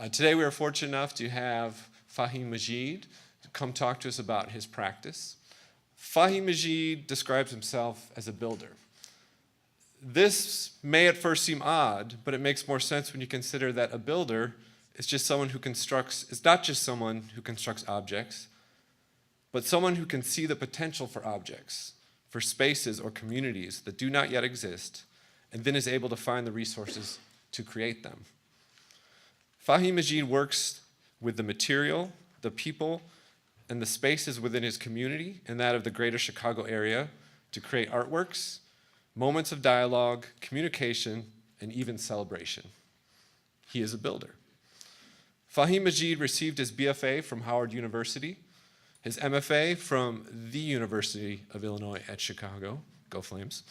Today we are fortunate enough to have Faheem Majeed come talk to us about his practice. Faheem Majeed describes himself as a builder. This may at first seem odd, but it makes more sense when you consider that a builder is not just someone who constructs objects, but someone who can see the potential for objects, for spaces or communities that do not yet exist, and then is able to find the resources to create them. Faheem Majeed works with the material, the people, and the spaces within his community and that of the greater Chicago area to create artworks, moments of dialogue, communication, and even celebration. He is a builder. Faheem Majeed received his BFA from Howard University, his MFA from the University of Illinois at Chicago. Go Flames.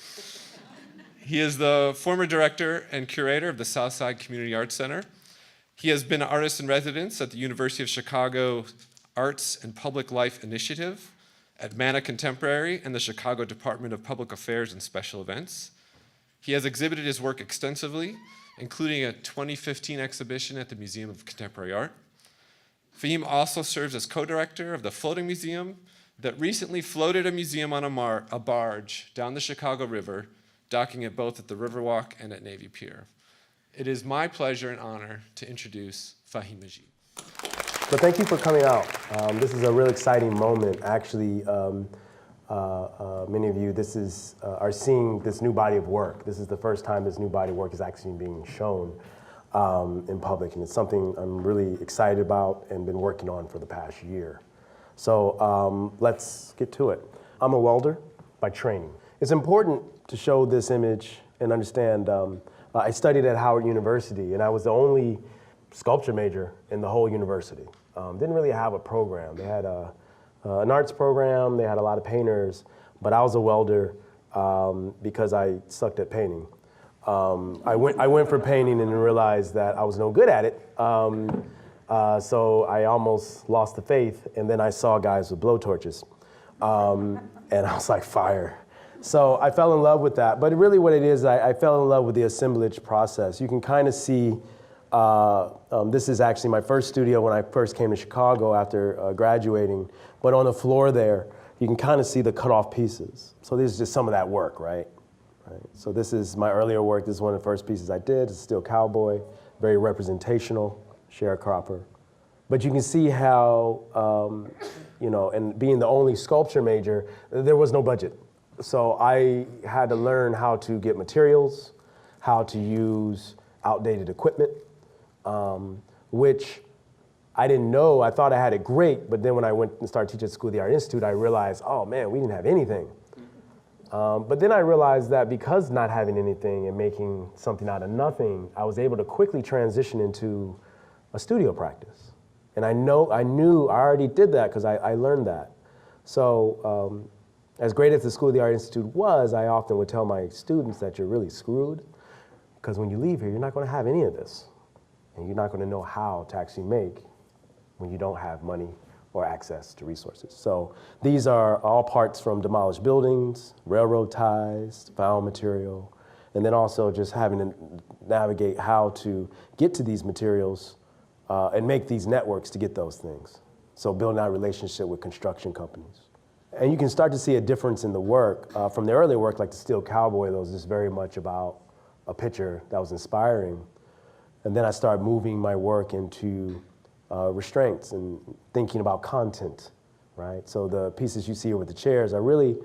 He is the former director and curator of the Southside Community Arts Center. He has been an artist in residence at the University of Chicago Arts and Public Life Initiative, at Manna Contemporary, and the Chicago Department of Public Affairs and Special Events. He has exhibited his work extensively, including a 2015 exhibition at the Museum of Contemporary Art. Faheem also serves as co-director of the Floating Museum that recently floated a museum on a barge down the Chicago River, docking it both at the Riverwalk and at Navy Pier. It is my pleasure and honor to introduce Faheem Majeed. So thank you for coming out. This is a real exciting moment. Actually, many of you are seeing this new body of work. This is the first time this new body of work is actually being shown in public, and it's something I'm really excited about and been working on for the past year. So let's get to it. I'm a welder by training. It's important to show this image and understand I studied at Howard University, and I was the only sculpture major in the whole university. Didn't really have a program. They had an arts program, they had a lot of painters, but I was a welder because I sucked at painting. I went for painting and realized that I was no good at it. So I almost lost the faith, and then I saw guys with blowtorches. And I was like, fire. So I fell in love with that. But really what it is, I fell in love with the assemblage process. You can kind of see, this is actually my first studio when I first came to Chicago after graduating. But on the floor there, you can kind of see the cut off pieces. So this is just some of that work, right? So this is my earlier work. This is one of the first pieces I did. It's still cowboy, very representational, sharecropper. But you can see how, and being the only sculpture major, there was no budget. So I had to learn how to get materials, how to use outdated equipment, which I didn't know. I thought I had it great, but then when I went and started teaching at School of the Art Institute, I realized, oh man, we didn't have anything. But then I realized that because not having anything and making something out of nothing, I was able to quickly transition into a studio practice. And I already did that because I learned that. So as great as the School of the Art Institute was, I often would tell my students that you're really screwed because when you leave here, you're not going to have any of this. And you're not going to know how to actually make when you don't have money or access to resources. So these are all parts from demolished buildings, railroad ties, found material, and then also just having to navigate how to get to these materials and make these networks to get those things. So building out a relationship with construction companies. And you can start to see a difference in the work. From the earlier work, like the Steel Cowboy, that was just very much about a picture that was inspiring. And then I started moving my work into restraints and thinking about content, right? So the pieces you see here with the chairs are really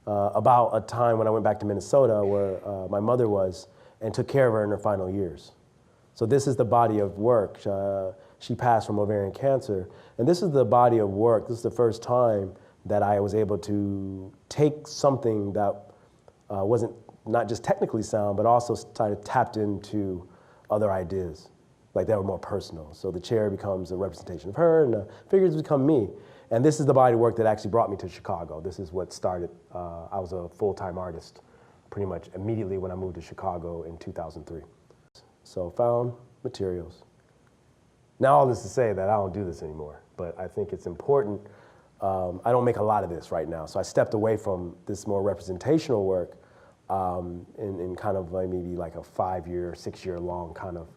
about a time when I went back to Minnesota where my mother was and took care of her in her final years. So this is the body of work. She passed from ovarian cancer. And this is the body of work. This is the first time that I was able to take something that wasn't not just technically sound, but also started tapped into other ideas, like that were more personal. So the chair becomes a representation of her, and the figures become me. And this is the body of work that actually brought me to Chicago. This is what started. I was a full-time artist pretty much immediately when I moved to Chicago in 2003. So found materials. Now all this to say that I don't do this anymore, but I think it's important. I don't make a lot of this right now, so I stepped away from this more representational work in kind of like maybe like a 5-year, 6-year long kind of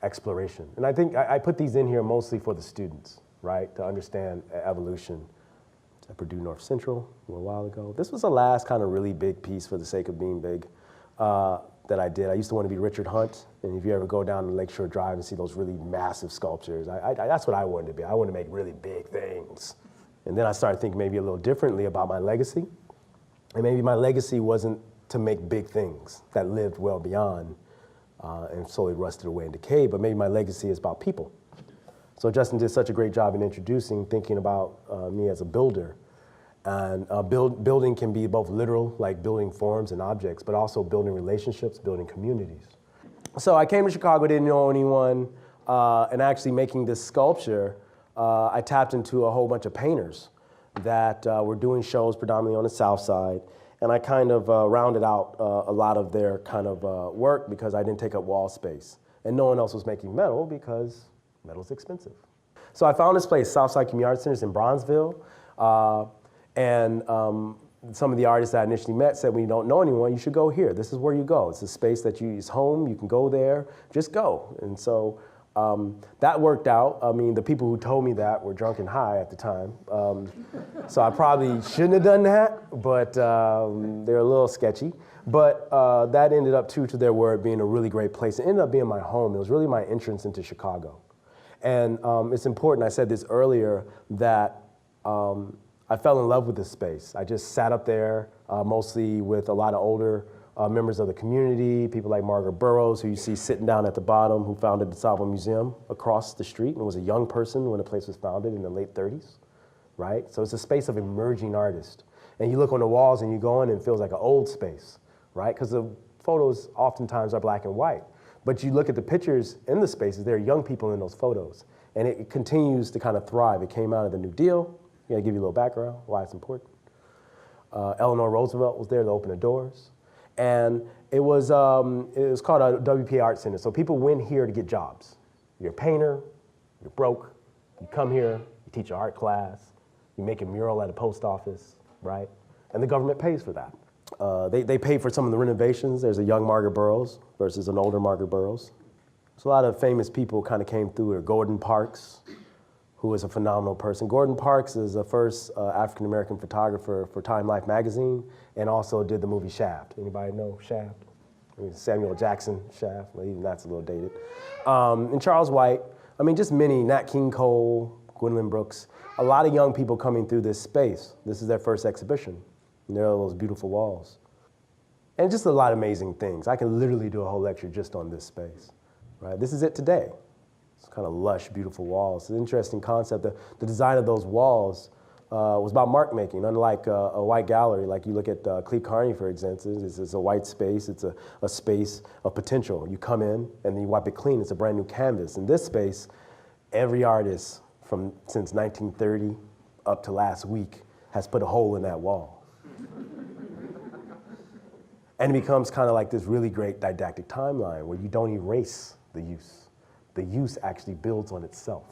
exploration. And I think I put these in here mostly for the students, right, to understand evolution. At Purdue North Central a little while ago. This was the last kind of really big piece for the sake of being big that I did. I used to want to be Richard Hunt, and if you ever go down to Lakeshore Drive and see those really massive sculptures, that's what I wanted to be. I wanted to make really big things. And then I started thinking maybe a little differently about my legacy. And maybe my legacy wasn't to make big things that lived well beyond and slowly rusted away and decayed, but maybe my legacy is about people. So Justin did such a great job in introducing, thinking about me as a builder. And building can be both literal, like building forms and objects, but also building relationships, building communities. So I came to Chicago, didn't know anyone, and actually making this sculpture, I tapped into a whole bunch of painters that were doing shows predominantly on the South Side. And I kind of rounded out a lot of their kind of work because I didn't take up wall space. And no one else was making metal because metal's expensive. So I found this place, Southside Community Arts Centers in Bronzeville, and some of the artists that I initially met said, when you don't know anyone, you should go here. This is where you go. It's a space that is home, you can go there, just go. And so that worked out. I mean, the people who told me that were drunk and high at the time. So I probably shouldn't have done that, but they're a little sketchy. But that ended up, true to their word, being a really great place. It ended up being my home. It was really my entrance into Chicago. And it's important, I said this earlier, that I fell in love with this space. I just sat up there, mostly with a lot of older members of the community, people like Margaret Burroughs, who you see sitting down at the bottom, who founded the Salvo Museum across the street and was a young person when the place was founded in the late 30s, right? So it's a space of emerging artists. And you look on the walls and you go in and it feels like an old space, right? Because the photos oftentimes are black and white. But you look at the pictures in the spaces, there are young people in those photos. And it continues to kind of thrive. It came out of the New Deal. I'm gonna give you a little background, why it's important. Eleanor Roosevelt was there to open the doors. And it was called a WPA Art Center. So people went here to get jobs. You're a painter, you're broke, you come here, you teach an art class, you make a mural at a post office, right? And the government pays for that. They pay for some of the renovations. There's a young Margaret Burroughs versus an older Margaret Burroughs. So a lot of famous people kind of came through here. Gordon Parks, who is a phenomenal person. Gordon Parks is the first African-American photographer for Time Life magazine and also did the movie Shaft. Anybody know Shaft? I mean, Samuel Jackson, Shaft, well, even that's a little dated. And Charles White, I mean, just many, Nat King Cole, Gwendolyn Brooks, a lot of young people coming through this space. This is their first exhibition. And there are those beautiful walls. And just a lot of amazing things. I can literally do a whole lecture just on this space, right? This is it today. It's kind of lush, beautiful walls. It's an interesting concept. The design of those walls was about mark making, unlike a white gallery. Like you look at Cleve Carney, for instance, it's a white space. It's a space of potential. You come in and then you wipe it clean. It's a brand new canvas. In this space, every artist since 1930 up to last week has put a hole in that wall. And it becomes kind of like this really great didactic timeline where you don't erase the use. The use actually builds on itself.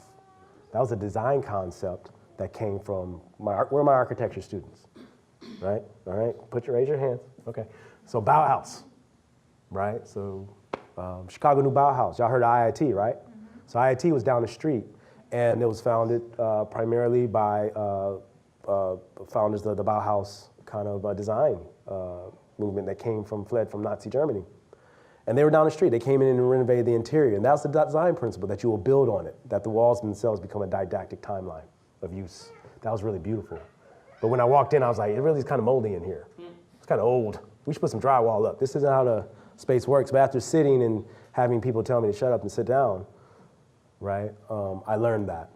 That was a design concept that came from where are my architecture students? Right? All right, raise your hands. Okay. So Bauhaus, right? So Chicago New Bauhaus. Y'all heard of IIT, right? Mm-hmm. So IIT was down the street, and it was founded primarily by founders of the Bauhaus kind of design movement that fled from Nazi Germany. And they were down the street. They came in and renovated the interior. And that's the design principle, that you will build on it, that the walls themselves become a didactic timeline of use. That was really beautiful. But when I walked in, I was like, it really is kind of moldy in here. It's kind of old. We should put some drywall up. This isn't how the space works. But after sitting and having people tell me to shut up and sit down, right, I learned that.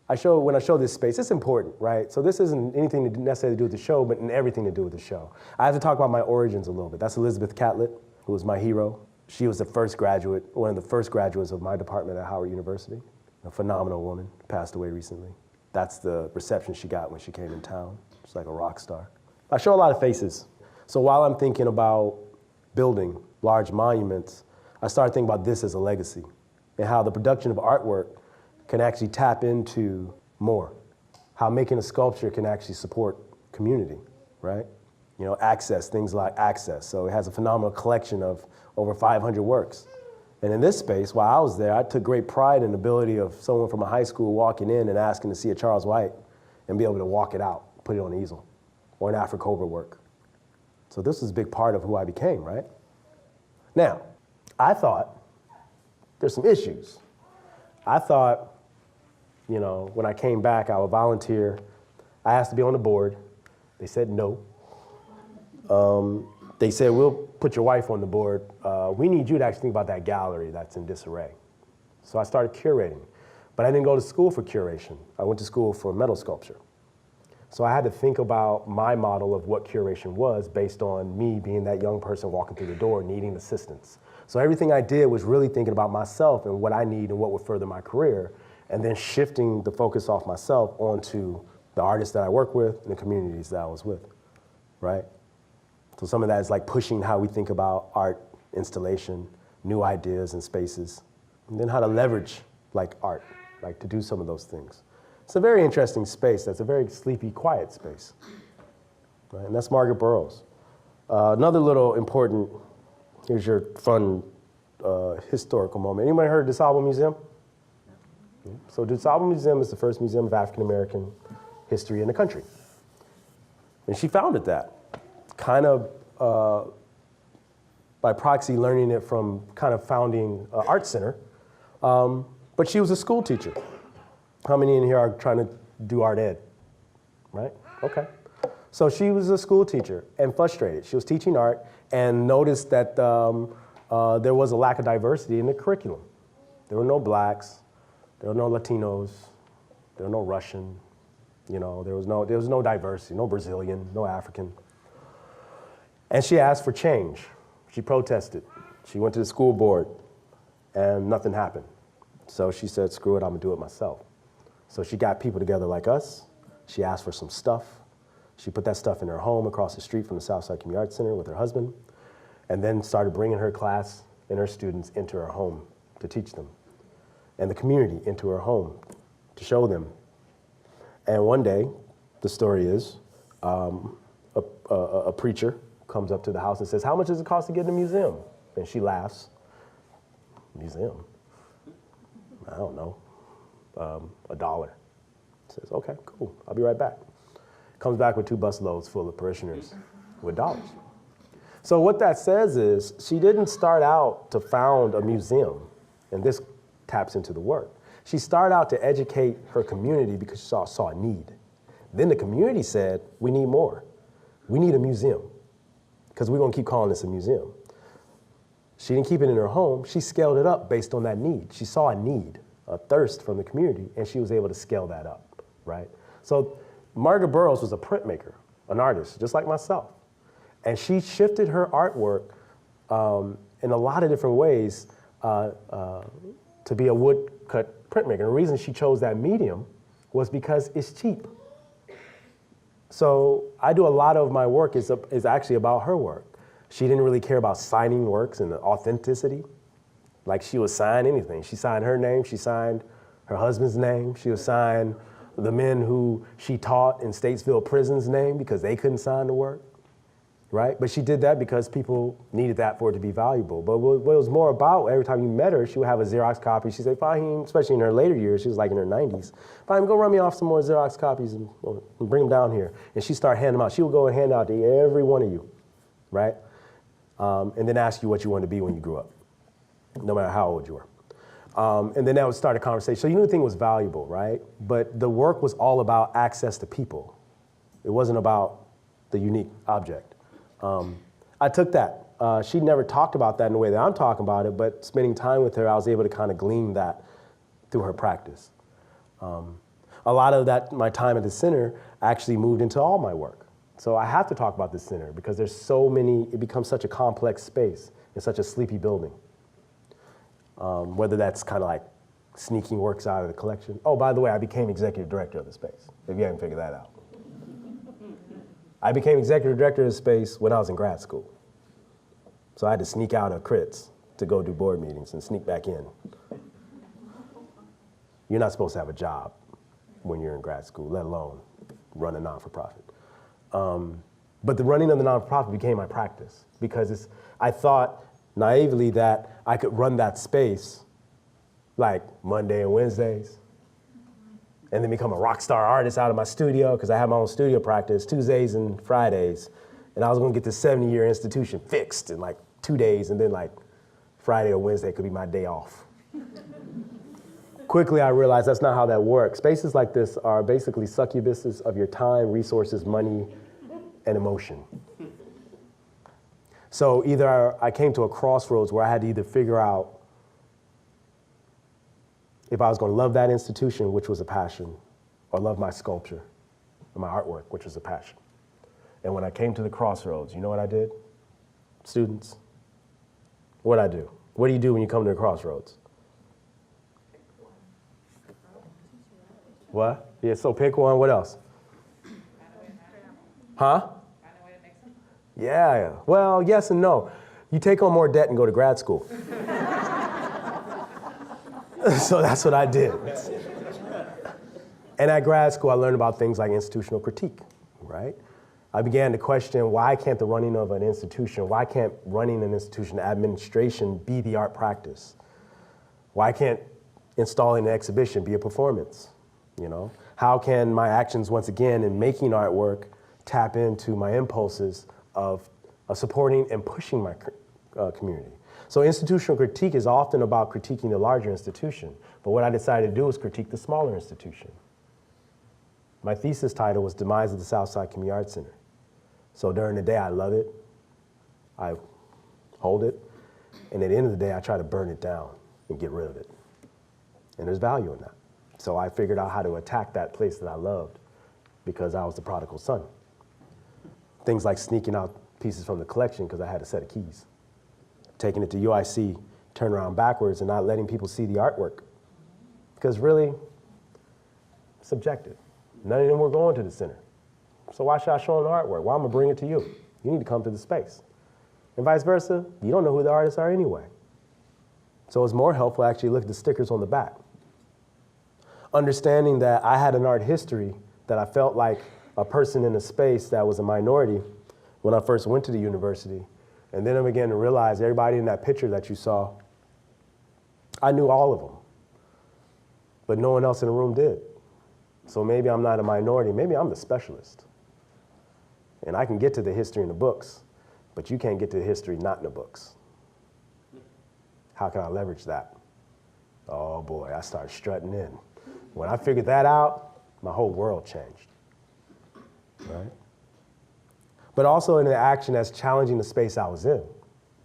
When I show this space, it's important, right? So this isn't anything to necessarily do with the show, but everything to do with the show. I have to talk about my origins a little bit. That's Elizabeth Catlett, who was my hero. She was one of the first graduates of my department at Howard University. A phenomenal woman, passed away recently. That's the reception she got when she came in town. She's like a rock star. I show a lot of faces. So while I'm thinking about building large monuments, I started thinking about this as a legacy and how the production of artwork can actually tap into more. How making a sculpture can actually support community, right? You know, access, things like access. So it has a phenomenal collection of over 500 works. And in this space, while I was there, I took great pride in the ability of someone from a high school walking in and asking to see a Charles White and be able to walk it out, put it on the easel, or an Afro-Cobra work. So this was a big part of who I became, right? Now, I thought there's some issues. I thought, you know, when I came back, I would volunteer. I asked to be on the board. They said no. They said, we'll put your wife on the board. We need you to actually think about that gallery that's in disarray. So I started curating. But I didn't go to school for curation. I went to school for metal sculpture. So I had to think about my model of what curation was based on me being that young person walking through the door needing assistance. So everything I did was really thinking about myself and what I need and what would further my career, and then shifting the focus off myself onto the artists that I work with and the communities that I was with, right? So some of that is like pushing how we think about art, installation, new ideas and spaces, and then how to leverage like art, like to do some of those things. It's a very interesting space. That's a very sleepy, quiet space, right? And that's Margaret Burroughs. Another little important, here's your fun historical moment. Anybody heard of DeSable Museum? So DeSable Museum is the first museum of African American history in the country. And she founded that, kind of by proxy learning it from kind of founding an art center. But she was a school teacher. How many in here are trying to do art ed? Right? Okay. So she was a school teacher and frustrated. She was teaching art and noticed that there was a lack of diversity in the curriculum. There were no blacks, there were no Latinos, there were no Russian, you know, there was no diversity, no Brazilian, no African. And she asked for change. She protested. She went to the school board and nothing happened. So she said, screw it, I'm gonna do it myself. So she got people together like us. She asked for some stuff. She put that stuff in her home across the street from the Southside Community Arts Center with her husband, and then started bringing her class and her students into her home to teach them, and the community into her home to show them. And one day, the story is, a preacher comes up to the house and says, how much does it cost to get in a museum? And she laughs. Museum? I don't know. $1. Says, okay, cool, I'll be right back. Comes back with 2 busloads full of parishioners with dollars. So what that says is, she didn't start out to found a museum, and this taps into the work. She started out to educate her community because she saw a need. Then the community said, we need more. We need a museum, because we're gonna keep calling this a museum. She didn't keep it in her home, she scaled it up based on that need. She saw a need, a thirst from the community, and she was able to scale that up, right? So Margaret Burroughs was a printmaker, an artist, just like myself. And she shifted her artwork in a lot of different ways to be a woodcut printmaker. And the reason she chose that medium was because it's cheap. So I do a lot of my work is actually about her work. She didn't really care about signing works and the authenticity. Like she would sign anything. She signed her name, she signed her husband's name, she would sign the men who she taught in Statesville Prison's name because they couldn't sign the work, right? But she did that because people needed that for it to be valuable. But what it was more about, every time you met her, she would have a Xerox copy. She'd say, Faheem, especially in her later years, she was like in her 90s, Faheem, go run me off some more Xerox copies and bring them down here. And she'd start handing them out. She would go and hand out to every one of you, right? And then ask you what you wanted to be when you grew up, no matter how old you were. And then that would start a conversation. So you knew the thing was valuable, right? But the work was all about access to people. It wasn't about the unique object. I took that. She never talked about that in the way that I'm talking about it, but spending time with her, I was able to kind of glean that through her practice. A lot of that, my time at the center, actually moved into all my work. So I have to talk about the center because there's so many, it becomes such a complex space and such a sleepy building. Whether that's kind of like sneaking works out of the collection. Oh, by the way, I became executive director of the space, if you haven't figured that out. I became executive director of the space when I was in grad school. So I had to sneak out of crits to go do board meetings and sneak back in. You're not supposed to have a job when you're in grad school, let alone run a non-for-profit. But the running of the non-for-profit became my practice because I thought naively that I could run that space like Monday and Wednesdays, and then become a rock star artist out of my studio, because I have my own studio practice, Tuesdays and Fridays. And I was gonna get this 70-year institution fixed in like 2 days, and then like Friday or Wednesday could be my day off. Quickly, I realized that's not how that works. Spaces like this are basically succubuses of your time, resources, money, and emotion. So either I came to a crossroads where I had to either figure out if I was going to love that institution, which was a passion, or love my sculpture or my artwork, which was a passion. And when I came to the crossroads, you know what I did? Students, what'd I do? What do you do when you come to the crossroads? What? Yeah, so pick one. What else? Huh? Yeah, well, yes and no. You take on more debt and go to grad school. So that's what I did. And at grad school, I learned about things like institutional critique, right? I began to question, why can't the running of an institution, why can't running an institution administration be the art practice? Why can't installing an exhibition be a performance, you know? How can my actions, once again, in making artwork, tap into my impulses of supporting and pushing my community? So institutional critique is often about critiquing the larger institution, but what I decided to do was critique the smaller institution. My thesis title was Demise of the Southside Community Arts Center. So during the day, I love it, I hold it, and at the end of the day, I try to burn it down and get rid of it. And there's value in that. So I figured out how to attack that place that I loved because I was the prodigal son. Things like sneaking out pieces from the collection because I had a set of keys. Taking it to UIC, turn around backwards and not letting people see the artwork. Because really, it's subjective. None of them were going to the center. So why should I show them the artwork? Why am I gonna bring it to you? You need to come to the space. And vice versa, you don't know who the artists are anyway. So it's more helpful to actually look at the stickers on the back. Understanding that I had an art history that I felt like a person in a space that was a minority when I first went to the university. And then I began to realize everybody in that picture that you saw, I knew all of them, but no one else in the room did. So maybe I'm not a minority, maybe I'm the specialist. And I can get to the history in the books, but you can't get to the history not in the books. How can I leverage that? Oh boy, I started strutting in. When I figured that out, my whole world changed, right? But also in the action that's challenging the space I was in,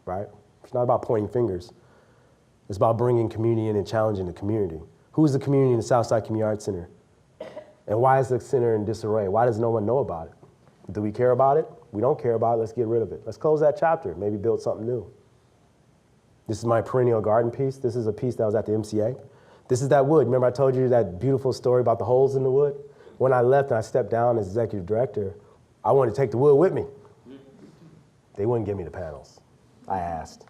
right? It's not about pointing fingers. It's about bringing community in and challenging the community. Who's the community in the Southside Community Arts Center? And why is the center in disarray? Why does no one know about it? Do we care about it? We don't care about it, let's get rid of it. Let's close that chapter, maybe build something new. This is my Perennial Garden piece. This is a piece that was at the MCA. This is that wood. Remember I told you that beautiful story about the holes in the wood? When I left and I stepped down as executive director, I wanted to take the wood with me. They wouldn't give me the panels. I asked.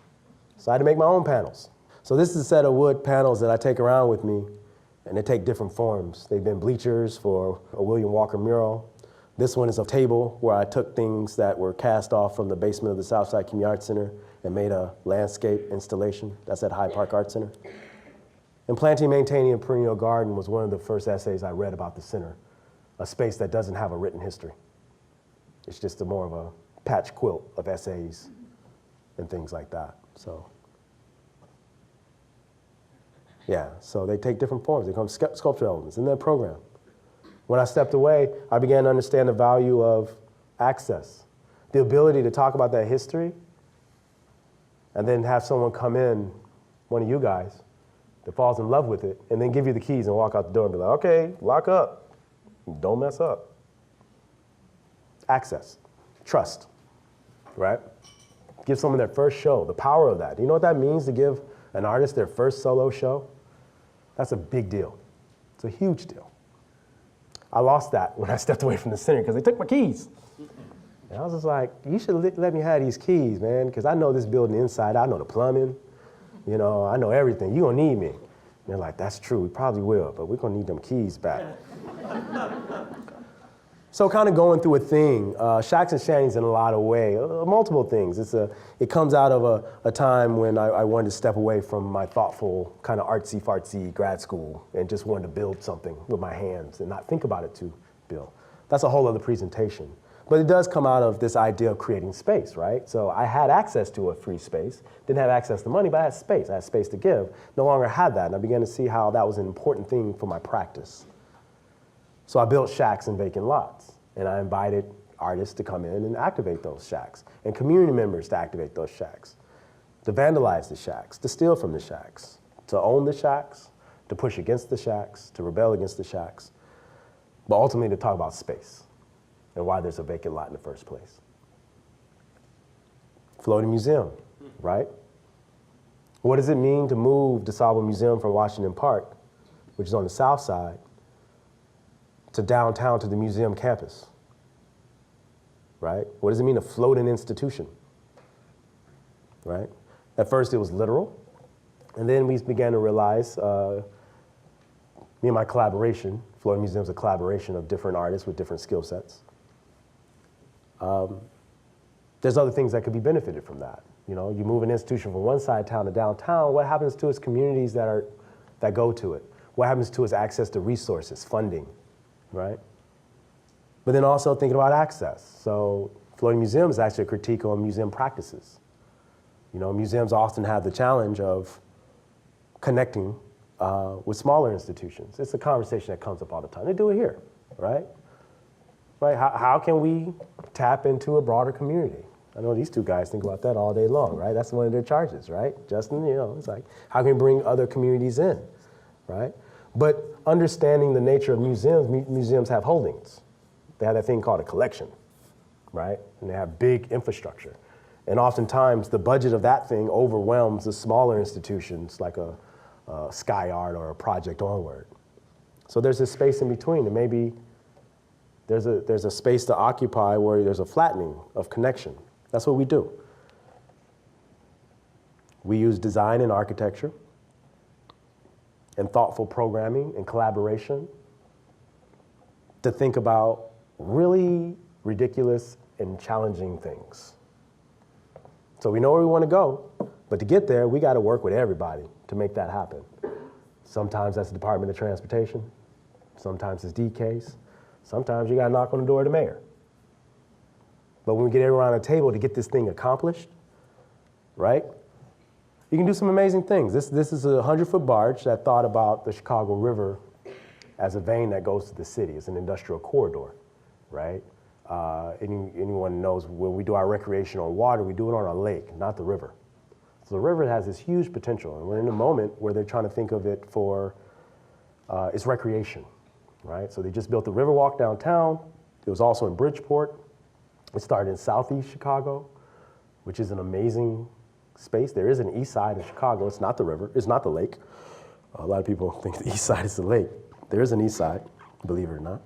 So I had to make my own panels. So this is a set of wood panels that I take around with me, and they take different forms. They've been bleachers for a William Walker mural. This one is a table where I took things that were cast off from the basement of the Southside Community Arts Center and made a landscape installation. That's at Hyde Park Art Center. And Planting, Maintaining a Perennial Garden was one of the first essays I read about the center, a space that doesn't have a written history. It's just more of a patch quilt of essays and things like that. So, yeah, so they take different forms. They become sculptural elements in their program. When I stepped away, I began to understand the value of access, the ability to talk about that history, and then have someone come in, one of you guys, that falls in love with it, and then give you the keys and walk out the door and be like, okay, lock up, don't mess up. Access, trust, right? Give someone their first show, the power of that. Do you know what that means to give an artist their first solo show? That's a big deal. It's a huge deal. I lost that when I stepped away from the center because they took my keys. And I was just like, you should let me have these keys, man, because I know this building inside. I know the plumbing. You know, I know everything. You're going to need me. And they're like, that's true. We probably will, but we're going to need them keys back. So kind of going through a thing, shacks and shanties in a lot of ways, multiple things. It comes out of a time when I wanted to step away from my thoughtful, kind of artsy-fartsy grad school and just wanted to build something with my hands and not think about it to build. That's a whole other presentation. But it does come out of this idea of creating space, right? So I had access to a free space, didn't have access to money, but I had space to give. No longer had that, and I began to see how that was an important thing for my practice. So I built shacks in vacant lots, and I invited artists to come in and activate those shacks, and community members to activate those shacks, to vandalize the shacks, to steal from the shacks, to own the shacks, to push against the shacks, to rebel against the shacks, but ultimately to talk about space and why there's a vacant lot in the first place. Floating museum, right? What does it mean to move DeSable Museum from Washington Park, which is on the south side, to downtown to the museum campus, right? What does it mean to float an institution, right? At first it was literal, and then we began to realize, me and my collaboration, Floating Museum is a collaboration of different artists with different skill sets. There's other things that could be benefited from that. You know, you move an institution from one side of town to downtown, what happens to its communities that go to it? What happens to its access to resources, funding, right? But then also thinking about access. So Floating Museum is actually a critique on museum practices. You know, museums often have the challenge of connecting with smaller institutions. It's a conversation that comes up all the time. They do it here, right? Right? How can we tap into a broader community? I know these two guys think about that all day long, right? That's one of their charges, right? Justin, you know, it's like, how can we bring other communities in, right? But understanding the nature of museums, museums have holdings. They have that thing called a collection, right? And they have big infrastructure. And oftentimes the budget of that thing overwhelms the smaller institutions like a Sky Art or a Project Onward. So there's this space in between, and maybe there's a space to occupy where there's a flattening of connection. That's what we do. We use design and architecture and thoughtful programming and collaboration to think about really ridiculous and challenging things. So we know where we want to go, but to get there, we got to work with everybody to make that happen. Sometimes that's the Department of Transportation. Sometimes it's DK's. Sometimes you got to knock on the door of the mayor. But when we get everyone around the table to get this thing accomplished, right? You can do some amazing things. This is a 100-foot barge that thought about the Chicago River as a vein that goes to the city. It's an industrial corridor, right? Anyone knows when we do our recreation on water, we do it on a lake, not the river. So the river has this huge potential, and we're in a moment where they're trying to think of it for its recreation, right? So they just built the Riverwalk downtown. It was also in Bridgeport. It started in Southeast Chicago, which is an amazing space. There is an east side of Chicago. It's not the river. It's not the lake. A lot of people think the east side is the lake. There is an east side, believe it or not.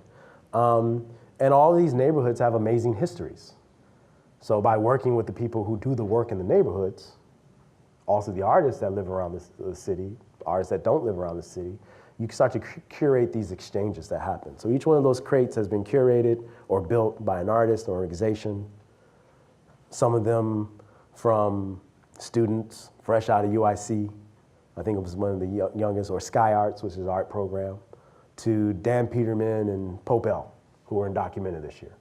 And all of these neighborhoods have amazing histories. So by working with the people who do the work in the neighborhoods, also the artists that live around the city, artists that don't live around the city, you can start to curate these exchanges that happen. So each one of those crates has been curated or built by an artist or organization. Some of them from students fresh out of UIC. I think it was one of the youngest, or Sky Arts, which is an art program, to Dan Peterman and Pope L, who were undocumented this year.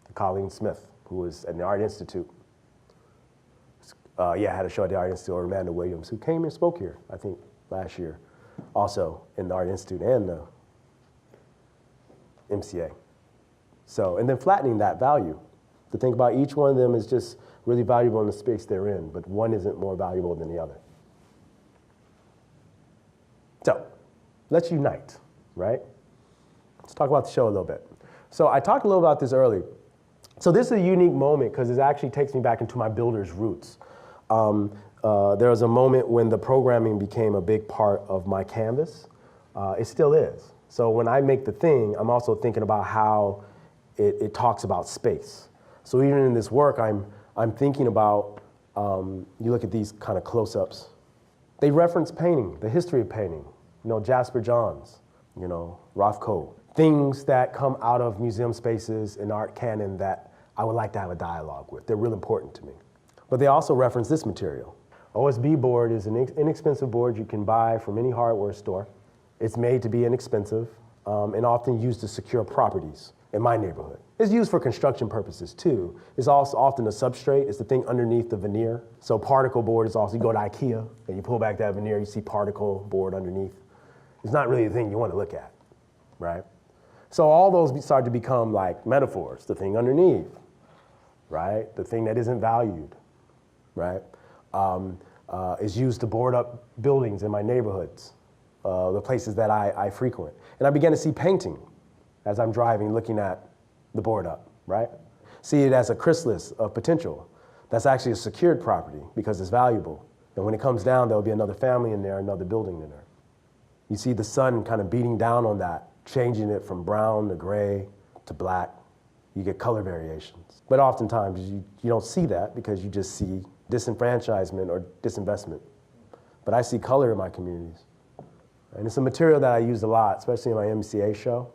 To Colleen Smith, who was at the Art Institute. Had a show at the Art Institute, or Amanda Williams, who came and spoke here, I think, last year, also in the Art Institute and the MCA. So, and then flattening that value. To think about each one of them is just really valuable in the space they're in, but one isn't more valuable than the other. So, let's unite, right? Let's talk about the show a little bit. So I talked a little about this earlier. So this is a unique moment because it actually takes me back into my builder's roots. There was a moment when the programming became a big part of my canvas. It still is. So when I make the thing, I'm also thinking about how it talks about space. So even in this work, I'm thinking about, you look at these kind of close-ups. They reference painting, the history of painting. You know, Jasper Johns, you know, Rothko, things that come out of museum spaces and art canon that I would like to have a dialogue with. They're real important to me. But they also reference this material. OSB board is an inexpensive board you can buy from any hardware store. It's made to be inexpensive and often used to secure properties in my neighborhood. It's used for construction purposes too. It's also often a substrate. It's the thing underneath the veneer. So particle board is also, you go to IKEA and you pull back that veneer, you see particle board underneath. It's not really the thing you want to look at, right? So all those start to become like metaphors, the thing underneath, right? The thing that isn't valued, right? Is used to board up buildings in my neighborhoods, the places that I frequent. And I began to see painting as I'm driving, looking at the board up, right? See it as a chrysalis of potential. That's actually a secured property because it's valuable. And when it comes down, there'll be another family in there, another building in there. You see the sun kind of beating down on that, changing it from brown to gray to black. You get color variations. But oftentimes you don't see that because you just see disenfranchisement or disinvestment. But I see color in my communities. And it's a material that I use a lot, especially in my MCA show.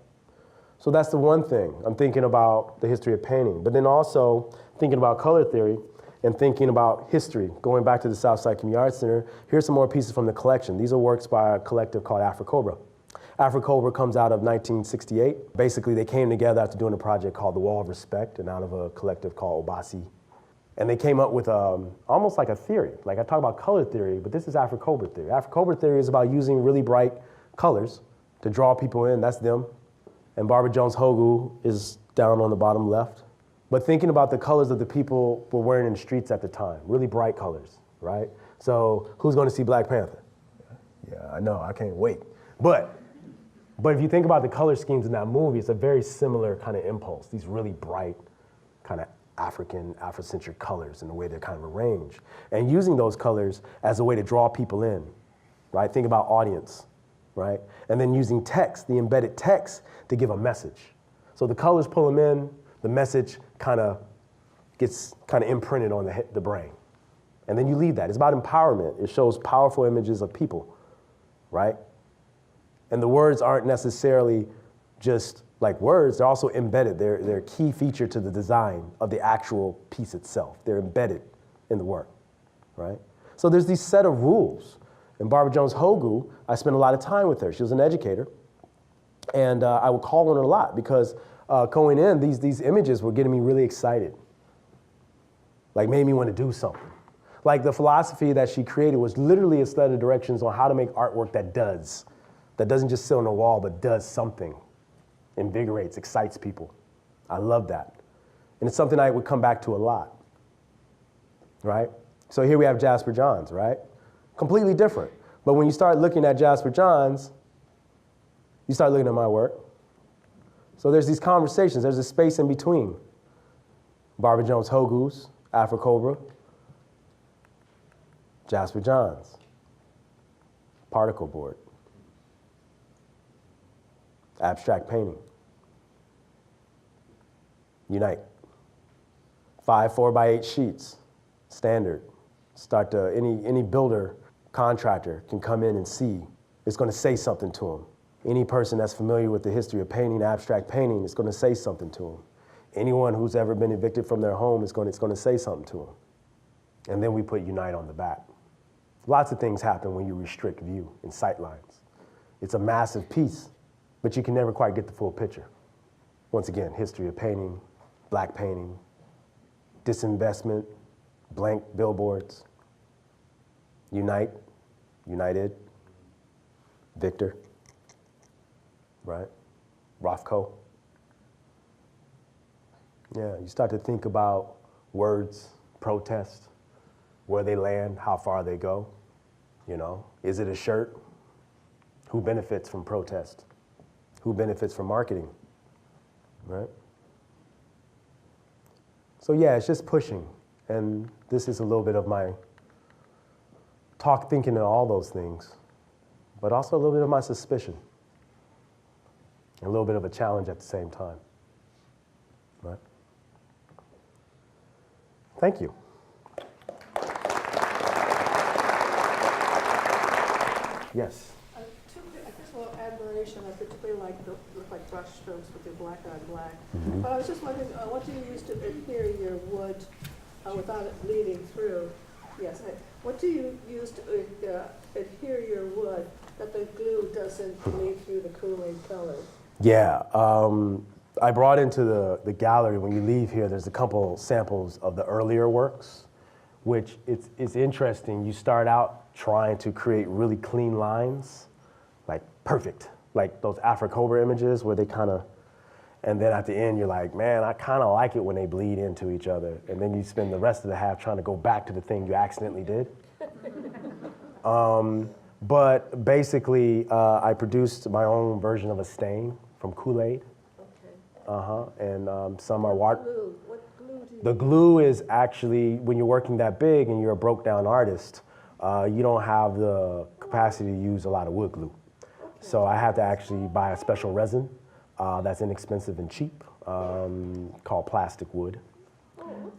So that's the one thing. I'm thinking about the history of painting, but then also thinking about color theory and thinking about history. Going back to the Southside Community Arts Center, here's some more pieces from the collection. These are works by a collective called Afro-Cobra. Afro-Cobra comes out of 1968. Basically, they came together after doing a project called The Wall of Respect and out of a collective called Obasi. And they came up with almost like a theory. Like I talk about color theory, but this is Afro-Cobra theory. Afro-Cobra theory is about using really bright colors to draw people in. That's them. And Barbara Jones Hogu is down on the bottom left. But thinking about the colors of the people were wearing in the streets at the time, really bright colors, right? So who's going to see Black Panther? Yeah, I know, I can't wait. But if you think about the color schemes in that movie, it's a very similar kind of impulse, these really bright kind of Afrocentric colors and the way they're kind of arranged. And using those colors as a way to draw people in, right? Think about audience, right? And then using text, the embedded text, to give a message. So the colors pull them in, the message kind of gets kind of imprinted on the brain. And then you leave that. It's about empowerment. It shows powerful images of people, right? And the words aren't necessarily just like words, they're also embedded. They're a key feature to the design of the actual piece itself. They're embedded in the work, right? So there's these set of rules. And Barbara Jones Hogu, I spent a lot of time with her. She was an educator. And I would call on her a lot because going in, these images were getting me really excited. Like made me want to do something. Like the philosophy that she created was literally a set of directions on how to make artwork that doesn't just sit on a wall, but does something, invigorates, excites people. I love that. And it's something I would come back to a lot, right? So here we have Jasper Johns, right? Completely different. But when you start looking at Jasper Johns, you start looking at my work. So there's these conversations, there's a space in between. Barbara Jones Hogu's, Afro-Cobra, Jasper Johns, particle board, abstract painting, Unite, 5 4x8 sheets, standard. Start to, any builder, contractor can come in and see. It's gonna say something to them. Any person that's familiar with the history of painting, abstract painting, is gonna say something to them. Anyone who's ever been evicted from their home it's gonna say something to them. And then we put Unite on the back. Lots of things happen when you restrict view and sight lines. It's a massive piece, but you can never quite get the full picture. Once again, history of painting, black painting, disinvestment, blank billboards, Unite, United, Victor, right? Rothko. Yeah, you start to think about words, protest, where they land, how far they go, you know? Is it a shirt? Who benefits from protest? Who benefits from marketing, right? So yeah, it's just pushing. And this is a little bit of my thinking of all those things, but also a little bit of my suspicion. A little bit of a challenge at the same time, right? Thank you. Yes. I just Well, admiration, I particularly look like brush strokes with your black on black. But I was just wondering, what do you use to adhere your wood without it bleeding through? Yes, what do you use to adhere your wood that the glue doesn't bleed through the Kool-Aid color? Yeah, I brought into the gallery, when you leave here, there's a couple samples of the earlier works, which it's interesting. You start out trying to create really clean lines, like perfect, like those Afro-Cobra images where they kind of, and then at the end you're like, man, I kind of like it when they bleed into each other. And then you spend the rest of the half trying to go back to the thing you accidentally did. But basically, I produced my own version of a stain from Kool-Aid. Okay. And some are What glue do you The glue is actually, when you're working that big and you're a broke down artist, you don't have the capacity to use a lot of wood glue. So I have to actually buy a special resin that's inexpensive and cheap, called plastic wood.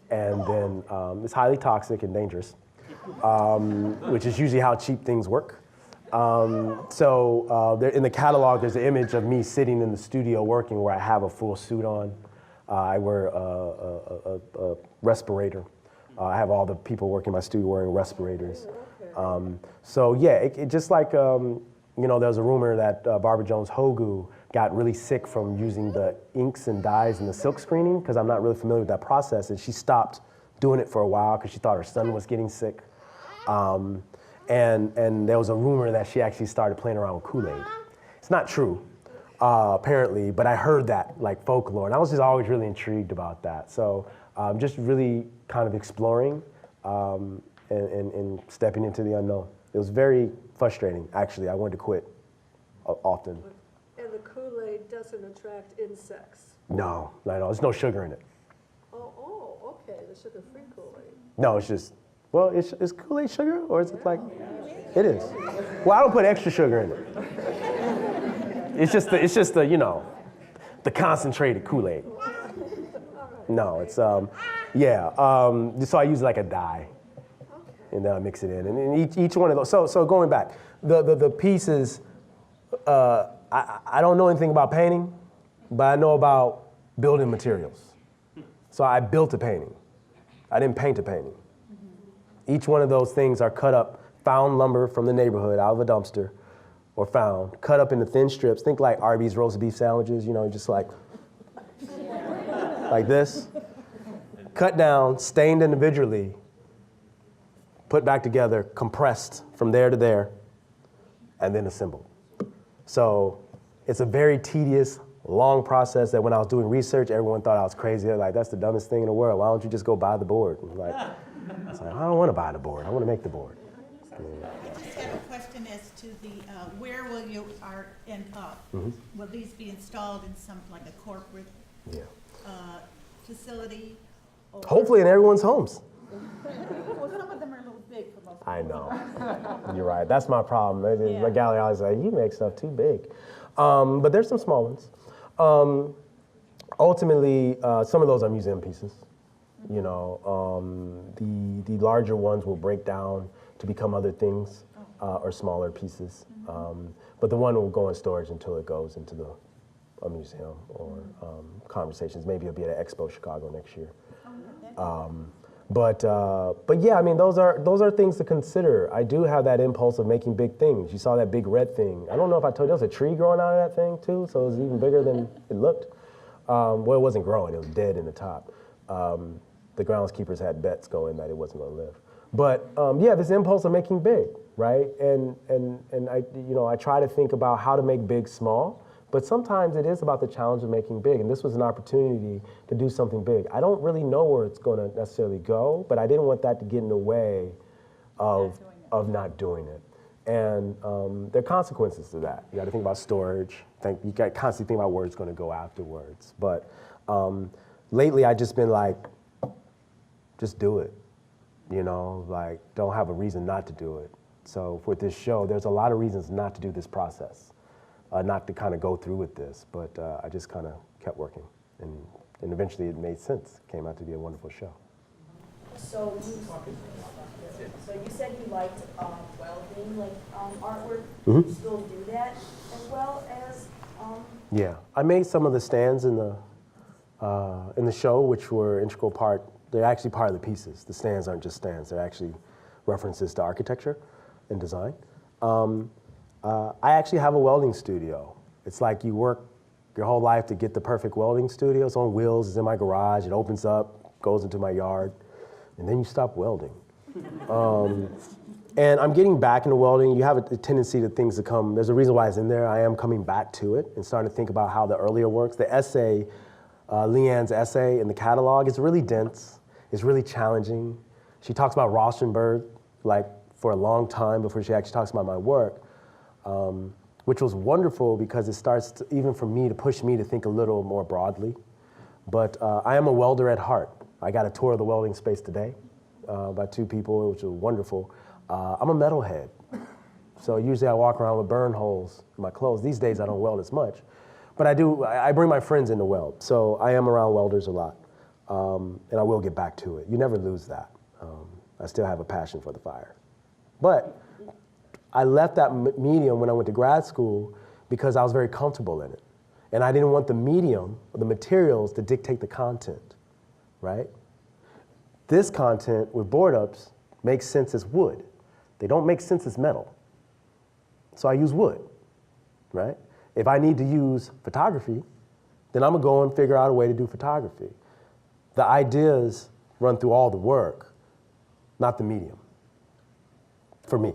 And then it's highly toxic and dangerous, which is usually how cheap things work. There, in the catalog, there's an image of me sitting in the studio working where I have a full suit on. I wear a respirator. I have all the people working in my studio wearing respirators. So yeah, it just like, you know, there's a rumor that Barbara Jones Hogu got really sick from using the inks and dyes and the silk screening, because I'm not really familiar with that process, and she stopped doing it for a while because she thought her son was getting sick. And there was a rumor that she actually started playing around with Kool-Aid. It's not true, apparently, but I heard that, like folklore, and I was just always really intrigued about that. So just really kind of exploring and stepping into the unknown. It was very frustrating, actually. I wanted to quit often. And the Kool-Aid doesn't attract insects? No, not at all. There's no sugar in it. Oh, okay, the sugar-free Kool-Aid. No, it's just, well, is Kool-Aid sugar, or is it like, it is. Well, I don't put extra sugar in it. It's just the, you know, the concentrated Kool-Aid. No, it's, yeah, so I use like a dye, and then I mix it in, and each one of those, so going back, the pieces, I don't know anything about painting, but I know about building materials. So I built a painting. I didn't paint a painting. Each one of those things are cut up, found lumber from the neighborhood out of a dumpster, or found, cut up into thin strips. Think like Arby's roast beef sandwiches, you know, just like this. Cut down, stained individually, put back together, compressed from there to there, and then assembled. So it's a very tedious, long process that when I was doing research, everyone thought I was crazy. They're like, that's the dumbest thing in the world. Why don't you just go buy the board? I was like, I don't want to buy the board. I want to make the board. I just have a question as to the, where will your art end up? Will these be installed in some, like a corporate facility? Or Hopefully in everyone's homes. Well, some of them are a little big for most people. I know. You're right. That's my problem. Yeah. My gallery always like, you make stuff too big. But there's some small ones. Ultimately, some of those are museum pieces. You know, the larger ones will break down to become other things or smaller pieces. But the one will go in storage until it goes into a museum or conversations. Maybe it'll be at an expo Chicago next year. But yeah, I mean, those are things to consider. I do have that impulse of making big things. You saw that big red thing. I don't know if I told you, there was a tree growing out of that thing too, so it was even bigger than it looked. Well, it wasn't growing, it was dead in the top. The groundskeepers had bets going that it wasn't gonna live. But yeah, this impulse of making big, right? And I try to think about how to make big small, but sometimes it is about the challenge of making big, and this was an opportunity to do something big. I don't really know where it's gonna necessarily go, but I didn't want that to get in the way of not doing it. And there are consequences to that. You gotta think about storage. You gotta constantly think about where it's gonna go afterwards. But lately I've just been like, just do it. You know, like, don't have a reason not to do it. So for this show, there's a lot of reasons not to do this process. Not to kind of go through with this, but I just kind of kept working, and eventually it made sense. It came out to be a wonderful show. So you said you liked doing like artwork. Mm-hmm. You still do that as well? Yeah, I made some of the stands in the show, which were integral part. They're actually part of the pieces. The stands aren't just stands; they're actually references to architecture and design. I actually have a welding studio. It's like you work your whole life to get the perfect welding studio. It's on wheels. It's in my garage. It opens up, goes into my yard, and then you stop welding. And I'm getting back into welding. You have a tendency to things to come. There's a reason why it's in there. I am coming back to it and starting to think about how the earlier works. The essay, Leanne's essay in the catalog is really dense. It's really challenging. She talks about Rauschenberg like for a long time before she actually talks about my work, which was wonderful because it starts to, even for me to push me to think a little more broadly. But I am a welder at heart. I got a tour of the welding space today by two people, which was wonderful. I'm a metalhead. So usually I walk around with burn holes in my clothes. These days I don't weld as much. But I bring my friends in to weld. So I am around welders a lot. And I will get back to it. You never lose that. I still have a passion for the fire. But I left that medium when I went to grad school because I was very comfortable in it. And I didn't want the medium, or the materials, to dictate the content, right? This content with board ups makes sense as wood. They don't make sense as metal. So I use wood, right? If I need to use photography, then I'm gonna go and figure out a way to do photography. The ideas run through all the work, not the medium, for me.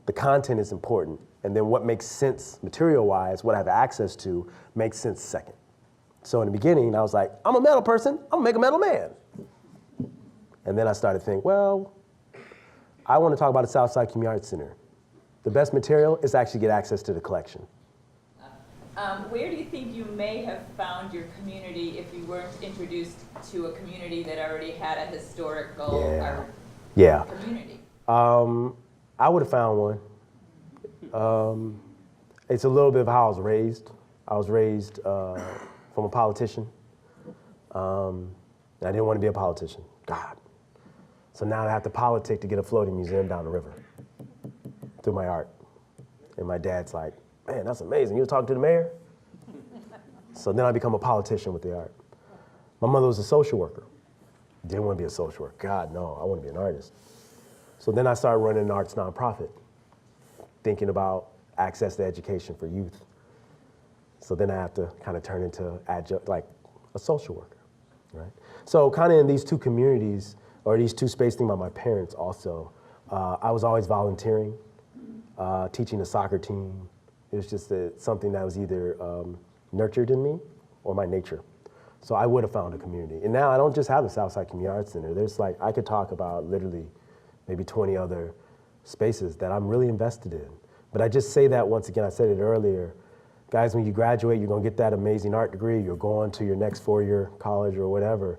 The content is important, and then what makes sense material-wise, what I have access to, makes sense second. So in the beginning, I was like, I'm a metal person, I'm gonna make a metal man. And then I started to think, well, I want to talk about the Southside Community Arts Center. The best material is to actually get access to the collection. Where do you think you may have found your community if you weren't introduced to a community that already had a historical community? I would have found one. It's a little bit of how I was raised. I was raised from a politician. And I didn't want to be a politician. God. So now I have to politic to get a floating museum down the river through my art. And my dad's like, man, that's amazing. You were talking to the mayor? So then I become a politician with the art. My mother was a social worker. Didn't want to be a social worker. God, no, I want to be an artist. So then I started running an arts nonprofit, thinking about access to education for youth. So then I have to kind of turn into like a social worker, right? So kind of in these two communities, or these two spaces, thinking about my parents also, I was always volunteering, teaching a soccer team. It was just something that was either nurtured in me or my nature. So I would have found a community. And now I don't just have the Southside Community Arts Center. There's like, I could talk about literally maybe 20 other spaces that I'm really invested in. But I just say that once again, I said it earlier, guys, when you graduate, you're gonna get that amazing art degree, you'll go on to your next four-year college or whatever,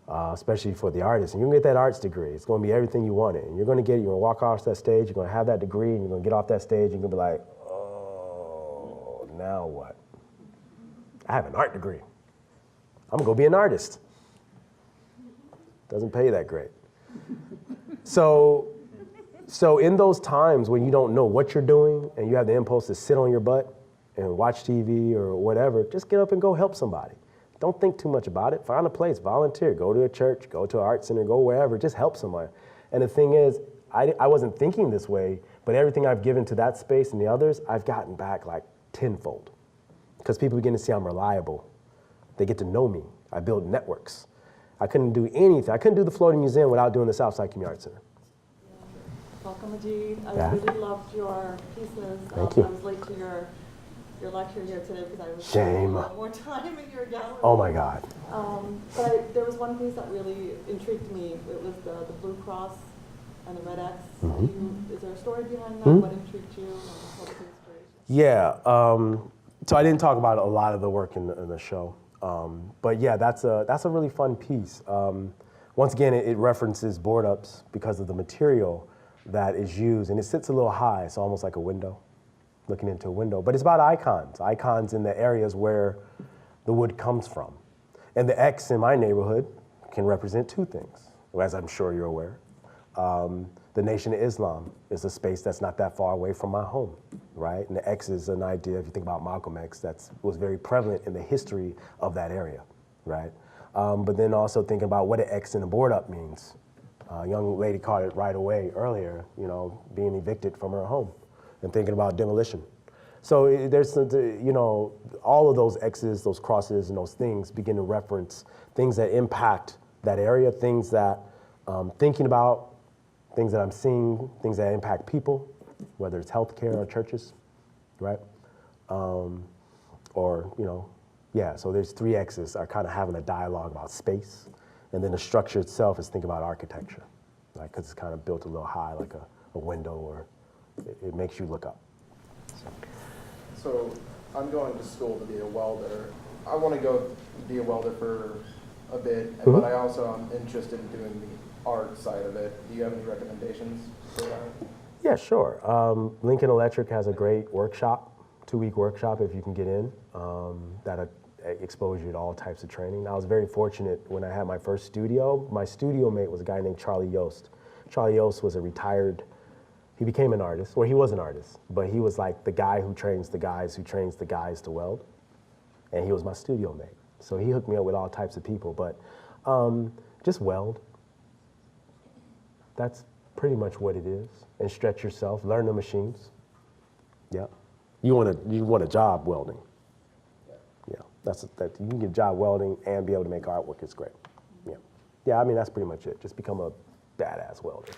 especially for the artist, and you're gonna get that arts degree. It's gonna be everything you wanted. And you're gonna walk off that stage, you're gonna have that degree, and you're gonna get off that stage, and you're gonna be like, oh, now what? I have an art degree. I'm gonna go be an artist. Doesn't pay that great. So in those times when you don't know what you're doing and you have the impulse to sit on your butt and watch TV or whatever, just get up and go help somebody. Don't think too much about it. Find a place, volunteer, go to a church, go to an art center, go wherever, just help somebody. And the thing is, I wasn't thinking this way, but everything I've given to that space and the others, I've gotten back like tenfold. Because people begin to see I'm reliable. They get to know me. I build networks. I couldn't do anything. I couldn't do the floating museum without doing the Southside Community Arts Center. Welcome, Majeed. Yeah. I really loved your pieces. Thank you. I was late to your lecture here today because I was Shame. spending a lot more time in your gallery. Oh my God. But there was one piece that really intrigued me. It was the Blue Cross and the Red X. Mm-hmm. Is there a story behind that? What intrigued you? And what was the inspiration? Yeah. So I didn't talk about a lot of the work in the show. But yeah, that's a really fun piece. Once again, it references board ups because of the material that is used, and it sits a little high. It's almost like a window, looking into a window. But it's about icons in the areas where the wood comes from. And the X in my neighborhood can represent two things, as I'm sure you're aware. The Nation of Islam is a space that's not that far away from my home, right? And the X is an idea, if you think about Malcolm X, that was very prevalent in the history of that area, right? But then also thinking about what an X in a board up means. A young lady caught it right away earlier, you know, being evicted from her home and thinking about demolition. So there's, you know, all of those X's, those crosses, and those things begin to reference things that impact that area, things that I'm thinking about, things that I'm seeing, things that impact people, whether it's healthcare or churches, right? Or, you know, yeah, so there's 3 X's are kind of having a dialogue about space. And then the structure itself is thinking about architecture, right? Because it's kind of built a little high, like a window, or it makes you look up. So I'm going to school to be a welder. I want to go be a welder for a bit, but I also am interested in doing the art side of it. Do you have any recommendations for that? Yeah, sure. Lincoln Electric has a great workshop, 2-week workshop if you can get in, that expose you to all types of training. I was very fortunate when I had my first studio. My studio mate was a guy named Charlie Yost. Charlie Yost was a retired, he became an artist, or he was an artist, but he was like the guy who trains the guys to weld, and he was my studio mate. So he hooked me up with all types of people, but just weld. That's pretty much what it is. And stretch yourself, learn the machines. Yeah. You want a job welding. Yeah, that you can get a job welding and be able to make artwork is great. Yeah. Yeah, I mean, that's pretty much it. Just become a badass welder.